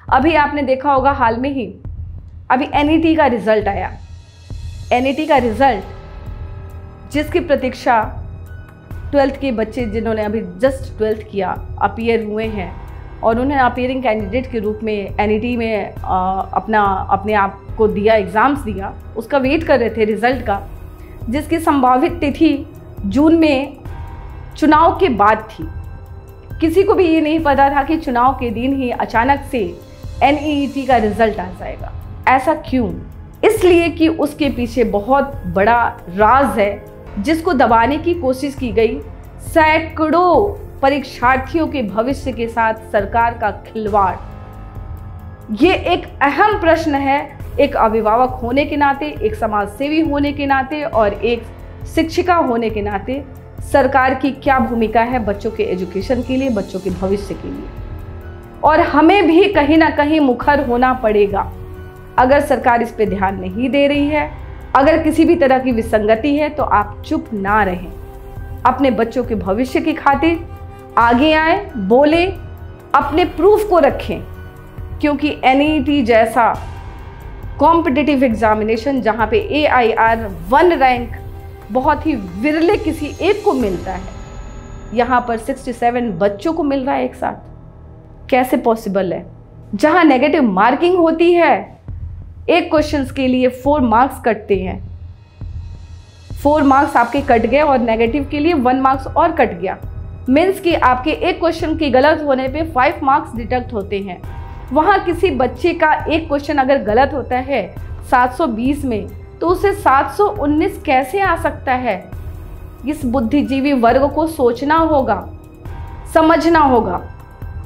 अभी आपने देखा होगा हाल में ही अभी एनईटी का रिजल्ट आया। एनईटी का रिजल्ट जिसकी प्रतीक्षा 12th के बच्चे जिन्होंने अभी जस्ट 12th किया अपीयर हुए हैं और उन्हें अपीयरिंग कैंडिडेट के रूप में एनईटी में अपने आप को दिया, एग्ज़ाम्स दिया, उसका वेट कर रहे थे रिज़ल्ट का, जिसकी संभावित तिथि जून में चुनाव के बाद थी। किसी को भी ये नहीं पता था कि चुनाव के दिन ही अचानक से एनईटी का रिज़ल्ट आ जाएगा। ऐसा क्यों? इसलिए कि उसके पीछे बहुत बड़ा राज है जिसको दबाने की कोशिश की गई। सैकड़ों परीक्षार्थियों के भविष्य के साथ सरकार का खिलवाड़, ये एक अहम प्रश्न है। एक अभिभावक होने के नाते, एक समाज सेवी होने के नाते और एक शिक्षिका होने के नाते सरकार की क्या भूमिका है बच्चों के एजुकेशन के लिए, बच्चों के भविष्य के लिए। और हमें भी कहीं ना कहीं मुखर होना पड़ेगा। अगर सरकार इस पे ध्यान नहीं दे रही है, अगर किसी भी तरह की विसंगति है, तो आप चुप ना रहें। अपने बच्चों के भविष्य की खातिर आगे आए, बोले, अपने प्रूफ को रखें। क्योंकि एनईटी जैसा कॉम्पिटिटिव एग्जामिनेशन जहाँ पे AIR 1 रैंक बहुत ही विरले किसी एक को मिलता है, यहाँ पर 67 बच्चों को मिल रहा है एक साथ। कैसे पॉसिबल है? जहाँ नेगेटिव मार्किंग होती है, एक क्वेश्चंस के लिए 4 मार्क्स कटते हैं, 4 मार्क्स आपके कट गए और नेगेटिव के लिए 1 मार्क्स और कट गया। मीन्स कि आपके एक क्वेश्चन के गलत होने पे 5 मार्क्स डिडक्ट होते हैं। वहाँ किसी बच्चे का एक क्वेश्चन अगर गलत होता है 720 में, तो उसे 719 कैसे आ सकता है? इस बुद्धिजीवी वर्ग को सोचना होगा, समझना होगा।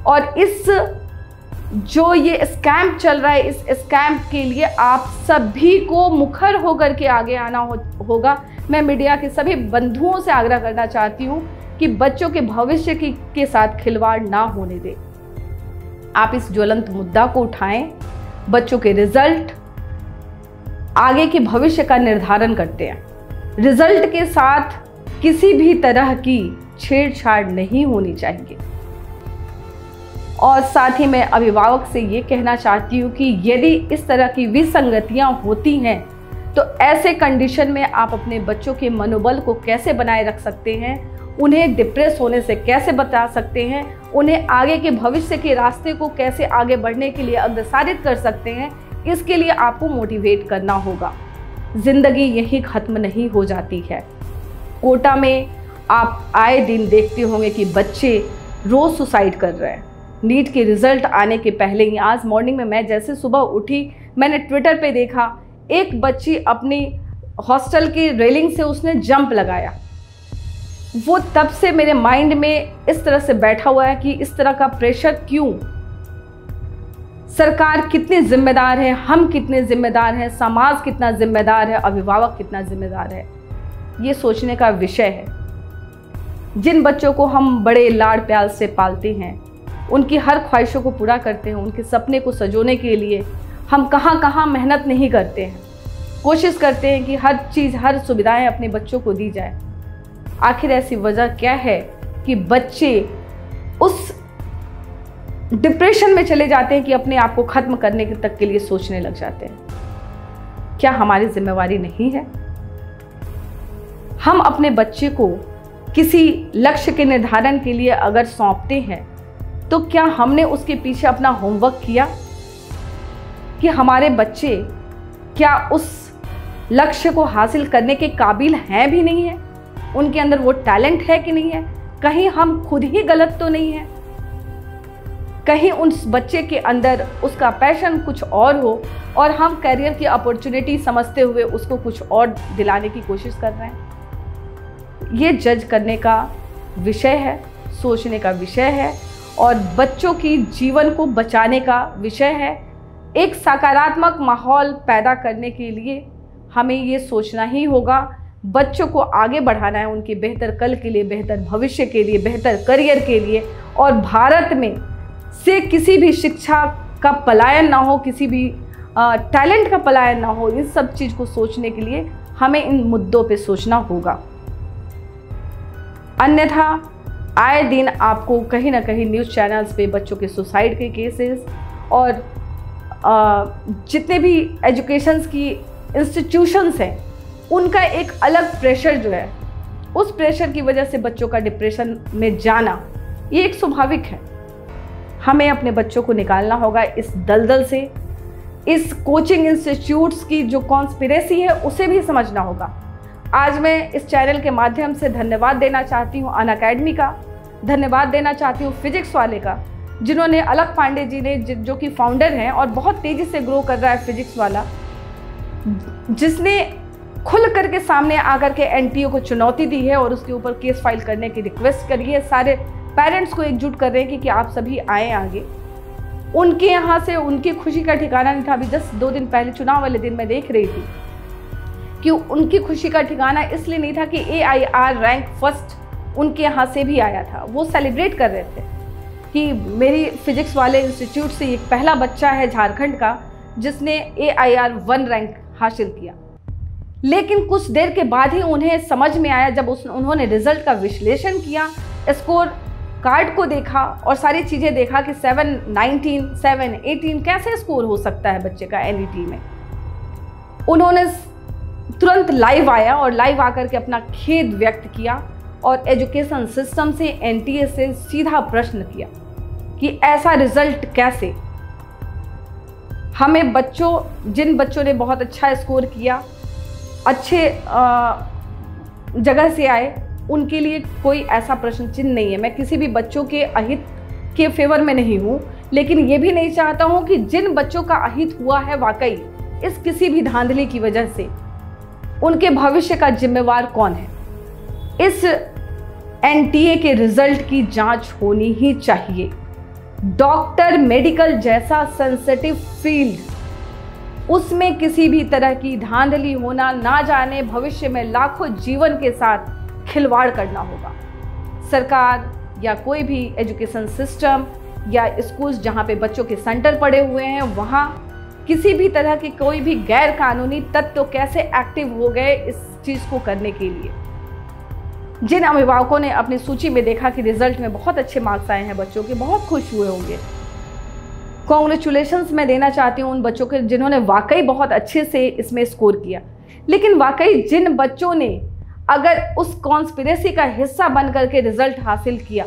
और इस जो ये स्कैम चल रहा है, इस स्कैम के लिए आप सभी को मुखर होकर के आगे आना होगा। मैं मीडिया के सभी बंधुओं से आग्रह करना चाहती हूँ कि बच्चों के भविष्य के साथ खिलवाड़ ना होने दें। आप इस ज्वलंत मुद्दा को उठाएं। बच्चों के रिजल्ट आगे के भविष्य का निर्धारण करते हैं। रिजल्ट के साथ किसी भी तरह की छेड़छाड़ नहीं होनी चाहिए। और साथ ही मैं अभिभावक से ये कहना चाहती हूँ कि यदि इस तरह की विसंगतियाँ होती हैं तो ऐसे कंडीशन में आप अपने बच्चों के मनोबल को कैसे बनाए रख सकते हैं, उन्हें डिप्रेस होने से कैसे बचा सकते हैं, उन्हें आगे के भविष्य के रास्ते को कैसे आगे बढ़ने के लिए अग्रसारित कर सकते हैं, इसके लिए आपको मोटिवेट करना होगा। जिंदगी यही खत्म नहीं हो जाती है। कोटा में आप आए दिन देखते होंगे कि बच्चे रोज सुसाइड कर रहे हैं। नीट के रिजल्ट आने के पहले ही आज मॉर्निंग में मैं जैसे सुबह उठी, मैंने ट्विटर पे देखा एक बच्ची अपनी हॉस्टल की रेलिंग से उसने जंप लगाया। वो तब से मेरे माइंड में इस तरह से बैठा हुआ है कि इस तरह का प्रेशर क्यों? सरकार कितनी जिम्मेदार है, हम कितने जिम्मेदार हैं, समाज कितना जिम्मेदार है, अभिभावक कितना जिम्मेदार है, ये सोचने का विषय है। जिन बच्चों को हम बड़े लाड़ प्यार से पालते हैं, उनकी हर ख्वाहिशों को पूरा करते हैं, उनके सपने को सजोने के लिए हम कहाँ मेहनत नहीं करते हैं, कोशिश करते हैं कि हर चीज़, हर सुविधाएं अपने बच्चों को दी जाए। आखिर ऐसी वजह क्या है कि बच्चे उस डिप्रेशन में चले जाते हैं कि अपने आप को खत्म करने तक के लिए सोचने लग जाते हैं? क्या हमारी जिम्मेवारी नहीं है? हम अपने बच्चे को किसी लक्ष्य के निर्धारण के लिए अगर सौंपते हैं तो क्या हमने उसके पीछे अपना होमवर्क किया कि हमारे बच्चे क्या उस लक्ष्य को हासिल करने के काबिल हैं भी नहीं है, उनके अंदर वो टैलेंट है कि नहीं है? कहीं हम खुद ही गलत तो नहीं है? कहीं उस बच्चे के अंदर उसका पैशन कुछ और हो और हम करियर की अपॉर्चुनिटी समझते हुए उसको कुछ और दिलाने की कोशिश कर रहे हैं? ये जज करने का विषय है, सोचने का विषय है और बच्चों की जीवन को बचाने का विषय है। एक सकारात्मक माहौल पैदा करने के लिए हमें ये सोचना ही होगा, बच्चों को आगे बढ़ाना है, उनके बेहतर कल के लिए, बेहतर भविष्य के लिए, बेहतर करियर के लिए। और भारत में से किसी भी शिक्षा का पलायन ना हो, किसी भी टैलेंट का पलायन ना हो, इस सब चीज़ को सोचने के लिए हमें इन मुद्दों पे सोचना होगा। अन्यथा आए दिन आपको कहीं ना कहीं न्यूज़ चैनल्स पे बच्चों के सुसाइड के केसेस और जितने भी एजुकेशंस की इंस्टीट्यूशंस हैं उनका एक अलग प्रेशर जो है, उस प्रेशर की वजह से बच्चों का डिप्रेशन में जाना ये एक स्वाभाविक है। हमें अपने बच्चों को निकालना होगा इस दलदल से, इस कोचिंग इंस्टीट्यूट्स की जो कॉन्स्पिरेसी है उसे भी समझना होगा। आज मैं इस चैनल के माध्यम से धन्यवाद देना चाहती हूँ अनअकैडमी का, धन्यवाद देना चाहती हूँ फिजिक्स वाले का, जिन्होंने अलख पांडे जी ने, जो कि फाउंडर हैं और बहुत तेज़ी से ग्रो कर रहा है फिजिक्स वाला, जिसने खुल करके सामने आकर के एनटीए को चुनौती दी है और उसके ऊपर केस फाइल करने की रिक्वेस्ट करी है। सारे पेरेंट्स को एकजुट कर रहे हैं कि आप सभी आए आगे। उनके यहाँ से उनकी खुशी का ठिकाना नहीं था। अभी जस्ट 2 दिन पहले चुनाव वाले दिन मैं देख रही थी कि उनकी खुशी का ठिकाना इसलिए नहीं था कि AIR रैंक फर्स्ट उनके यहाँ से भी आया था। वो सेलिब्रेट कर रहे थे कि मेरी फिजिक्स वाले इंस्टीट्यूट से एक पहला बच्चा है झारखंड का जिसने AIR 1 रैंक हासिल किया। लेकिन कुछ देर के बाद ही उन्हें समझ में आया, जब उन्होंने रिजल्ट का विश्लेषण किया, स्कोर कार्ड को देखा और सारी चीज़ें देखा कि 719, 718 कैसे स्कोर हो सकता है बच्चे का NET में। उन्होंने तुरंत लाइव आया और लाइव आकर के अपना खेद व्यक्त किया और एजुकेशन सिस्टम से, NTA से सीधा प्रश्न किया कि ऐसा रिजल्ट कैसे। हमें जिन बच्चों ने बहुत अच्छा स्कोर किया, अच्छे जगह से आए, उनके लिए कोई ऐसा प्रश्न चिन्ह नहीं है। मैं किसी भी बच्चों के अहित के फेवर में नहीं हूँ, लेकिन ये भी नहीं चाहता हूँ कि जिन बच्चों का अहित हुआ है वाकई इस किसी भी धांधली की वजह से, उनके भविष्य का जिम्मेवार कौन है। इस NTA के रिजल्ट की जांच होनी ही चाहिए। डॉक्टर, मेडिकल जैसा सेंसिटिव फील्ड, उसमें किसी भी तरह की धांधली होना, ना जाने भविष्य में लाखों जीवन के साथ खिलवाड़ करना होगा। सरकार या कोई भी एजुकेशन सिस्टम या स्कूल्स जहाँ पे बच्चों के सेंटर पड़े हुए हैं, वहाँ किसी भी तरह के कोई भी गैर कानूनी तत्व कैसे एक्टिव हो गए इस चीज़ को करने के लिए। जिन अभिभावकों ने अपनी सूची में देखा कि रिजल्ट में बहुत अच्छे मार्क्स आए हैं बच्चों के, बहुत खुश हुए होंगे। कॉन्ग्रेचुलेशंस मैं देना चाहती हूँ उन बच्चों के जिन्होंने वाकई बहुत अच्छे से इसमें स्कोर किया। लेकिन वाकई जिन बच्चों ने अगर उस कॉन्स्पिरेसी का हिस्सा बन करके रिजल्ट हासिल किया,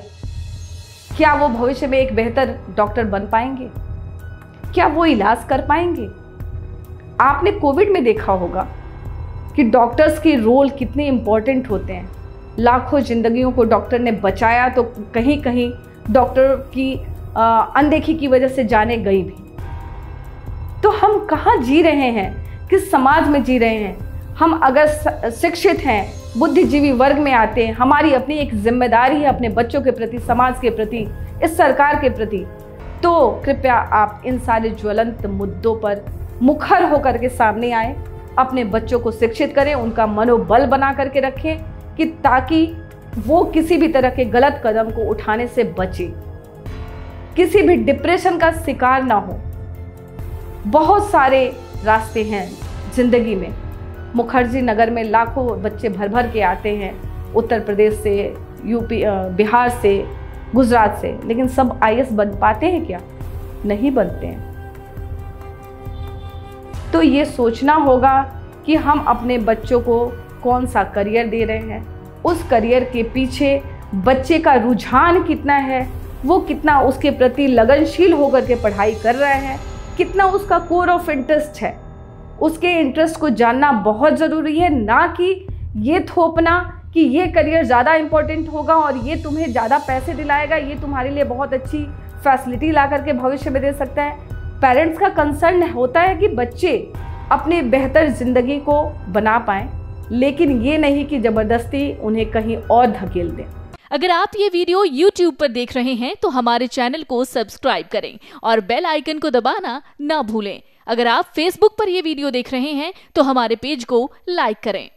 क्या वो भविष्य में एक बेहतर डॉक्टर बन पाएंगे? क्या वो इलाज कर पाएंगे? आपने कोविड में देखा होगा कि डॉक्टर्स के रोल कितने इम्पोर्टेंट होते हैं। लाखों जिंदगियों को डॉक्टर ने बचाया, तो कहीं कहीं डॉक्टर की अनदेखी की वजह से जाने गई भी। तो हम कहाँ जी रहे हैं, किस समाज में जी रहे हैं? हम अगर शिक्षित हैं, बुद्धिजीवी वर्ग में आते हैं, हमारी अपनी एक जिम्मेदारी है अपने बच्चों के प्रति, समाज के प्रति, इस सरकार के प्रति, तो कृपया आप इन सारे ज्वलंत मुद्दों पर मुखर होकर के सामने आए, अपने बच्चों को शिक्षित करें, उनका मनोबल बना करके रखें कि ताकि वो किसी भी तरह के गलत कदम को उठाने से बचे, किसी भी डिप्रेशन का शिकार ना हो। बहुत सारे रास्ते हैं जिंदगी में। मुखर्जी नगर में लाखों बच्चे भर भर के आते हैं, उत्तर प्रदेश से, यूपी, बिहार से, गुजरात से, लेकिन सब IAS बन पाते हैं क्या? नहीं बनते हैं। तो ये सोचना होगा कि हम अपने बच्चों को कौन सा करियर दे रहे हैं, उस करियर के पीछे बच्चे का रुझान कितना है, वो कितना उसके प्रति लगनशील होकर के पढ़ाई कर रहा है, कितना उसका कोर ऑफ इंटरेस्ट है। उसके इंटरेस्ट को जानना बहुत ज़रूरी है, ना कि ये थोपना कि ये करियर ज़्यादा इम्पोर्टेंट होगा और ये तुम्हें ज़्यादा पैसे दिलाएगा, ये तुम्हारे लिए बहुत अच्छी फैसिलिटी ला करके भविष्य में दे सकता है। पेरेंट्स का कंसर्न होता है कि बच्चे अपनी बेहतर ज़िंदगी को बना पाएँ, लेकिन ये नहीं कि ज़बरदस्ती उन्हें कहीं और धकेल दें। अगर आप ये वीडियो YouTube पर देख रहे हैं तो हमारे चैनल को सब्सक्राइब करें और बेल आइकन को दबाना ना भूलें। अगर आप Facebook पर ये वीडियो देख रहे हैं तो हमारे पेज को लाइक करें।